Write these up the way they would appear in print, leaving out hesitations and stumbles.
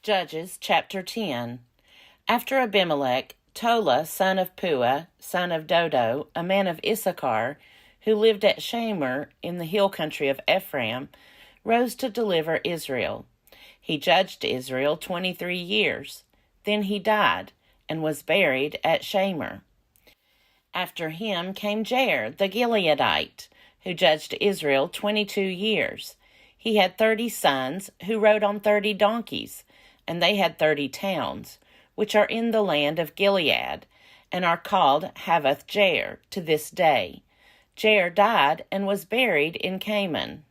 Judges chapter 10. After Abimelech, Tola, son of Puah, son of Dodo, a man of Issachar, who lived at Shamir in the hill country of Ephraim, rose to deliver Israel. He judged Israel 23 years. Then he died and was buried at Shamir. After him came Jair the Gileadite, who judged Israel 22 years. He had 30 sons who rode on 30 donkeys, and they had 30 towns, which are in the land of Gilead, and are called Havoth-Jair to this day. Jair died and was buried in Canaan.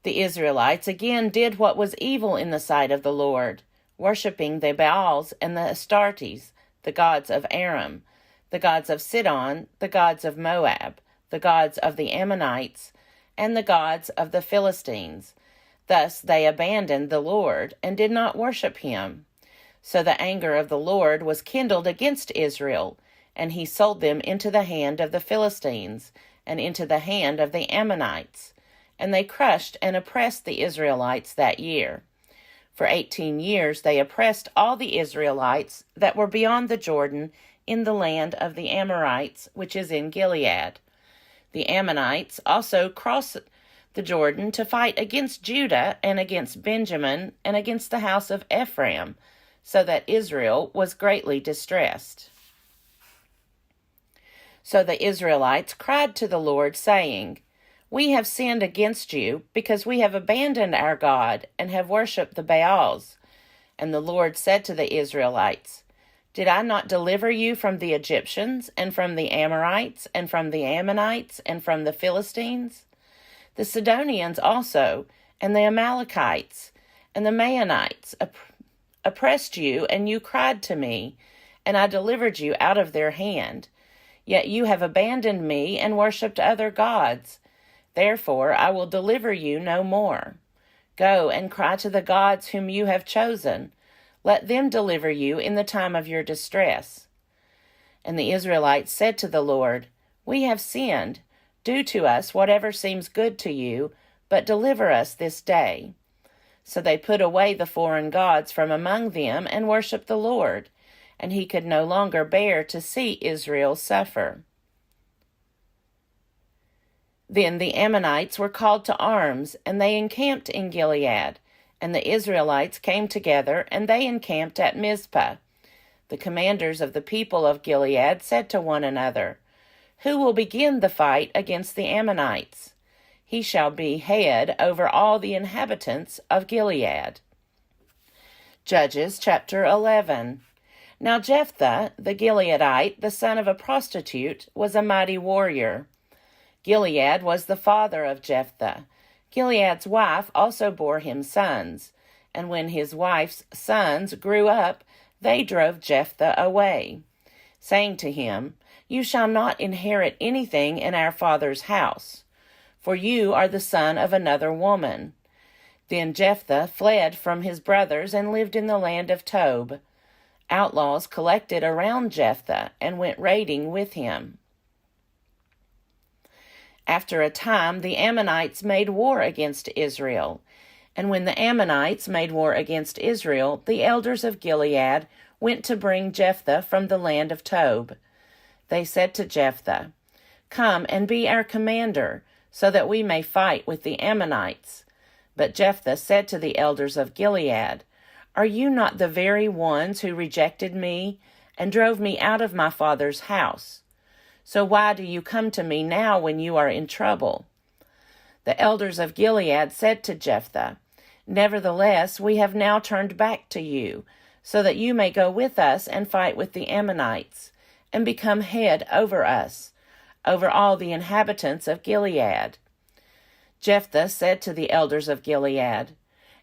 The Israelites again did what was evil in the sight of the Lord, worshipping the Baals and the Astartes, the gods of Aram, the gods of Sidon, the gods of Moab, the gods of the Ammonites, and the gods of the Philistines. Thus they abandoned the Lord and did not worship him. So the anger of the Lord was kindled against Israel, and he sold them into the hand of the Philistines and into the hand of the Ammonites. And they crushed and oppressed the Israelites that year. For 18 years they oppressed all the Israelites that were beyond the Jordan in the land of the Amorites, which is in Gilead. The Ammonites also crossed the Jordan to fight against Judah and against Benjamin and against the house of Ephraim, so that Israel was greatly distressed. So the Israelites cried to the Lord, saying, "We have sinned against you, because we have abandoned our God and have worshipped the Baals." And the Lord said to the Israelites, "Did I not deliver you from the Egyptians, and from the Amorites, and from the Ammonites, and from the Philistines? The Sidonians also, and the Amalekites, and the Maonites oppressed you, and you cried to me, and I delivered you out of their hand. Yet you have abandoned me and worshipped other gods. Therefore I will deliver you no more. Go and cry to the gods whom you have chosen. Let them deliver you in the time of your distress." And the Israelites said to the Lord, "We have sinned. Do to us whatever seems good to you, but deliver us this day." So they put away the foreign gods from among them and worshipped the Lord, and he could no longer bear to see Israel suffer. Then the Ammonites were called to arms, and they encamped in Gilead. And the Israelites came together, and they encamped at Mizpah. The commanders of the people of Gilead said to one another, "Who will begin the fight against the Ammonites? He shall be head over all the inhabitants of Gilead." Judges chapter 11. Now Jephthah the Gileadite, the son of a prostitute, was a mighty warrior. Gilead was the father of Jephthah. Gilead's wife also bore him sons, and when his wife's sons grew up, they drove Jephthah away, saying to him, "You shall not inherit anything in our father's house, for you are the son of another woman." Then Jephthah fled from his brothers and lived in the land of Tob. Outlaws collected around Jephthah and went raiding with him. After a time, the Ammonites made war against Israel. And when the Ammonites made war against Israel, the elders of Gilead went to bring Jephthah from the land of Tob. They said to Jephthah, "Come and be our commander, so that we may fight with the Ammonites." But Jephthah said to the elders of Gilead, "Are you not the very ones who rejected me and drove me out of my father's house? So why do you come to me now when you are in trouble?" The elders of Gilead said to Jephthah, "Nevertheless, we have now turned back to you, so that you may go with us and fight with the Ammonites, and become head over us, over all the inhabitants of Gilead." Jephthah said to the elders of Gilead,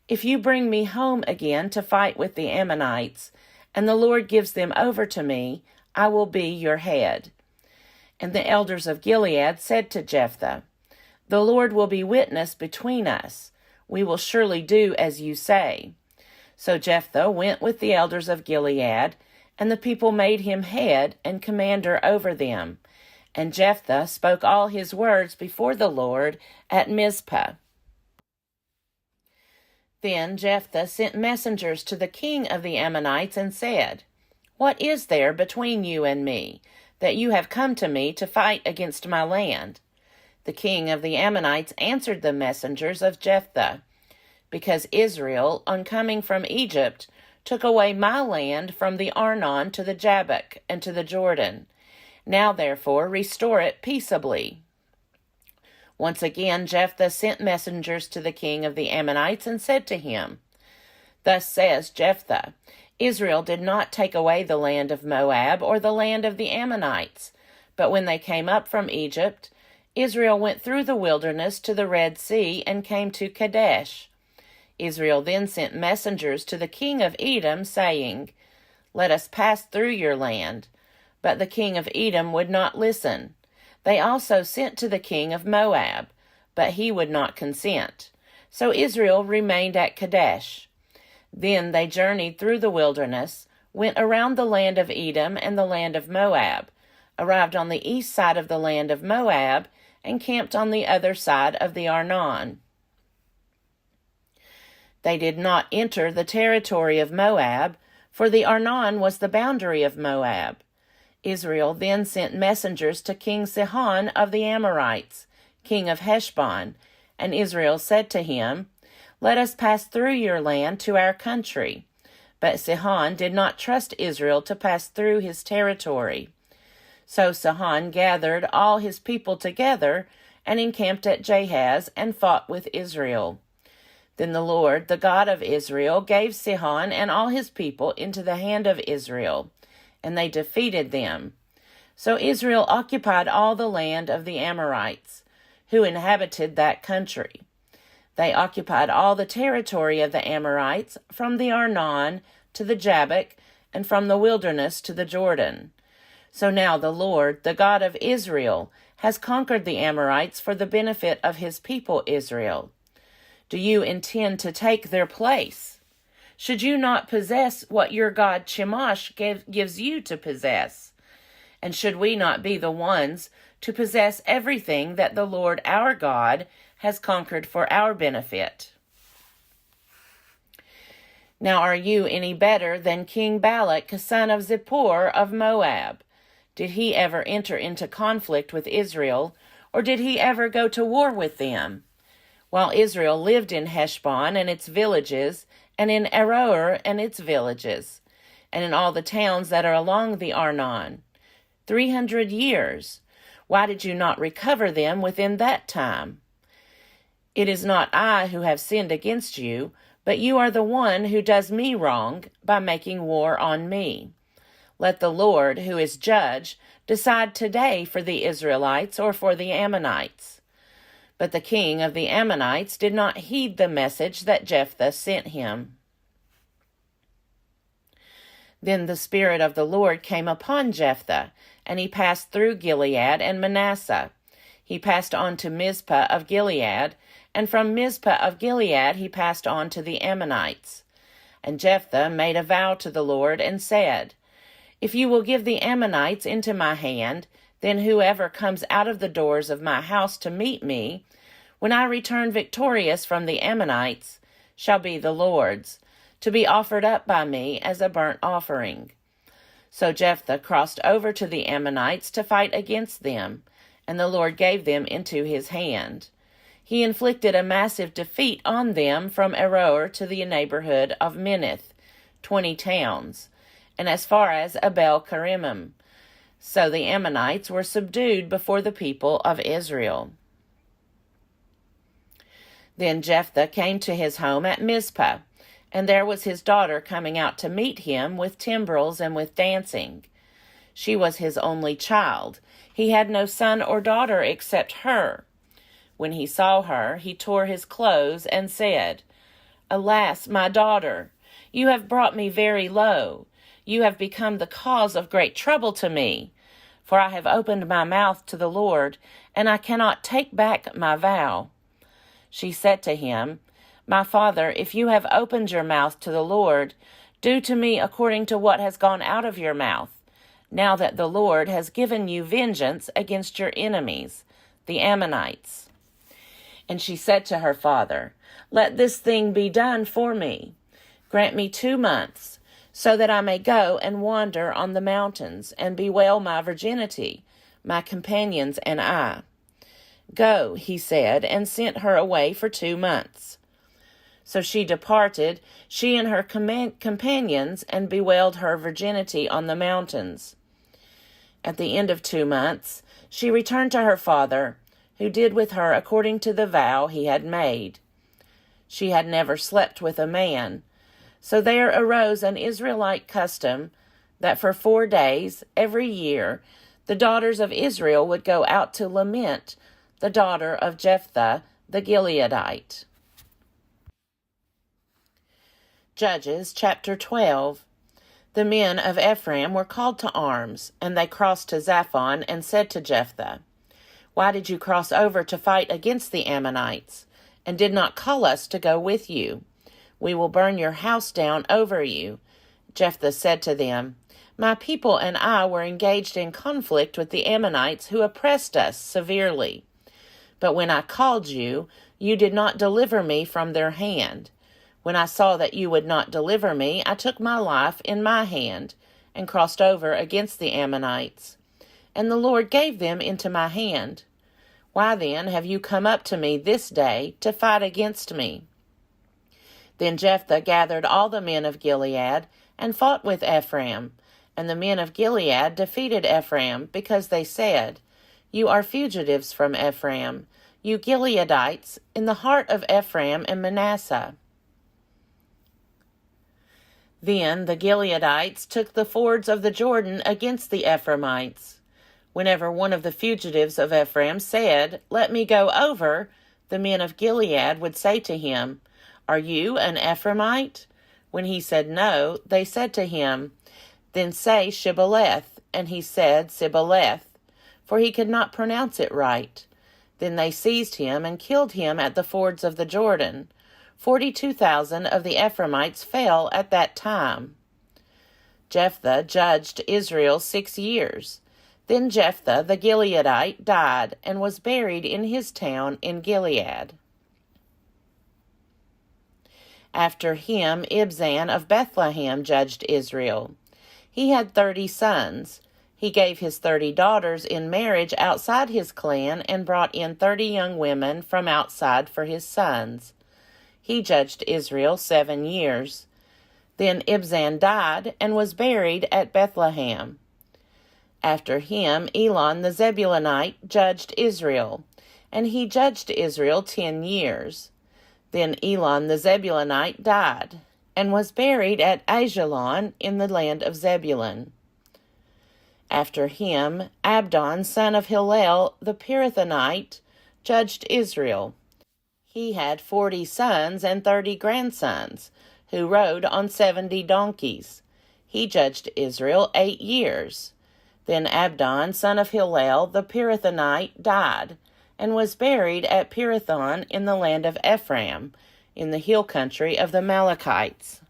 "If you bring me home again to fight with the Ammonites, and the Lord gives them over to me, I will be your head." And the elders of Gilead said to Jephthah, "The Lord will be witness between us. We will surely do as you say." So Jephthah went with the elders of Gilead, and the people made him head and commander over them. And Jephthah spoke all his words before the Lord at Mizpah. Then Jephthah sent messengers to the king of the Ammonites and said, "What is there between you and me, that you have come to me to fight against my land?" The king of the Ammonites answered the messengers of Jephthah, "Because Israel, on coming from Egypt, took away my land from the Arnon to the Jabbok and to the Jordan. Now therefore restore it peaceably." Once again Jephthah sent messengers to the king of the Ammonites and said to him, "Thus says Jephthah, Israel did not take away the land of Moab or the land of the Ammonites, but when they came up from Egypt, Israel went through the wilderness to the Red Sea and came to Kadesh. Israel then sent messengers to the king of Edom, saying, 'Let us pass through your land.' But the king of Edom would not listen. They also sent to the king of Moab, but he would not consent. So Israel remained at Kadesh. Then they journeyed through the wilderness, went around the land of Edom and the land of Moab, arrived on the east side of the land of Moab, and camped on the other side of the Arnon. They did not enter the territory of Moab, for the Arnon was the boundary of Moab. Israel then sent messengers to King Sihon of the Amorites, king of Heshbon, and Israel said to him, "Let us pass through your land to our country." But Sihon did not trust Israel to pass through his territory. So Sihon gathered all his people together and encamped at Jahaz and fought with Israel. Then the Lord, the God of Israel, gave Sihon and all his people into the hand of Israel, and they defeated them. So Israel occupied all the land of the Amorites, who inhabited that country. They occupied all the territory of the Amorites, from the Arnon to the Jabbok, and from the wilderness to the Jordan. So now the Lord, the God of Israel, has conquered the Amorites for the benefit of his people Israel. Do you intend to take their place? Should you not possess what your god Chemosh gives you to possess? And should we not be the ones to possess everything that the Lord our God has conquered for our benefit? Now are you any better than King Balak, son of Zippor of Moab? Did he ever enter into conflict with Israel, or did he ever go to war with them? While Israel lived in Heshbon and its villages, and in Aroer and its villages, and in all the towns that are along the Arnon, 300 years. Why did you not recover them within that time? It is not I who have sinned against you, but you are the one who does me wrong by making war on me. Let the Lord, who is judge, decide today for the Israelites or for the Ammonites." But the king of the Ammonites did not heed the message that Jephthah sent him. Then the Spirit of the Lord came upon Jephthah, and he passed through Gilead and Manasseh. He passed on to Mizpah of Gilead, and from Mizpah of Gilead he passed on to the Ammonites. And Jephthah made a vow to the Lord and said, "If you will give the Ammonites into my hand, then whoever comes out of the doors of my house to meet me, when I return victorious from the Ammonites, shall be the Lord's, to be offered up by me as a burnt offering." So Jephthah crossed over to the Ammonites to fight against them, and the Lord gave them into his hand. He inflicted a massive defeat on them from Aroer to the neighborhood of Minnith, 20 towns, and as far as Abel-Kerimim. So the Ammonites were subdued before the people of Israel. Then Jephthah came to his home at Mizpah, and there was his daughter coming out to meet him with timbrels and with dancing. She was his only child. He had no son or daughter except her. When he saw her, he tore his clothes and said, "Alas, my daughter, you have brought me very low. You have become the cause of great trouble to me, for I have opened my mouth to the Lord, and I cannot take back my vow." She said to him, "My father, if you have opened your mouth to the Lord, do to me according to what has gone out of your mouth, now that the Lord has given you vengeance against your enemies, the Ammonites." And she said to her father, Let this thing be done for me. Grant me 2 months, so that I may go and wander on the mountains, and bewail my virginity, my companions and I. Go, he said, and sent her away for 2 months. So she departed, she and her companions, and bewailed her virginity on the mountains. At the end of 2 months, she returned to her father, who did with her according to the vow he had made. She had never slept with a man. So there arose an Israelite custom that for 4 days every year the daughters of Israel would go out to lament the daughter of Jephthah the Gileadite. Judges chapter 12. The men of Ephraim were called to arms, and they crossed to Zaphon and said to Jephthah, Why did you cross over to fight against the Ammonites, and did not call us to go with you? We will burn your house down over you. Jephthah said to them, My people and I were engaged in conflict with the Ammonites who oppressed us severely. But when I called you, you did not deliver me from their hand. When I saw that you would not deliver me, I took my life in my hand and crossed over against the Ammonites. And the Lord gave them into my hand. Why then have you come up to me this day to fight against me? Then Jephthah gathered all the men of Gilead and fought with Ephraim. And the men of Gilead defeated Ephraim, because they said, You are fugitives from Ephraim, you Gileadites, in the heart of Ephraim and Manasseh. Then the Gileadites took the fords of the Jordan against the Ephraimites. Whenever one of the fugitives of Ephraim said, Let me go over, the men of Gilead would say to him, Are you an Ephraimite? When he said no, they said to him, Then say Shibboleth. And he said Sibboleth, for he could not pronounce it right. Then they seized him and killed him at the fords of the Jordan. 42,000 of the Ephraimites fell at that time. Jephthah judged Israel 6 years. Then Jephthah the Gileadite died and was buried in his town in Gilead. After him, Ibzan of Bethlehem judged Israel. He had 30 sons. He gave his 30 daughters in marriage outside his clan and brought in 30 young women from outside for his sons. He judged Israel 7 years. Then Ibzan died and was buried at Bethlehem. After him, Elon the Zebulunite judged Israel, and he judged Israel 10 years. Then Elon the Zebulunite died, and was buried at Ajalon in the land of Zebulun. After him, Abdon son of Hillel the Pirathonite judged Israel. He had 40 sons and 30 grandsons, who rode on 70 donkeys. He judged Israel 8 years. Then Abdon son of Hillel the Pirathonite died, and was buried at Pirathon in the land of Ephraim, in the hill country of the Malachites.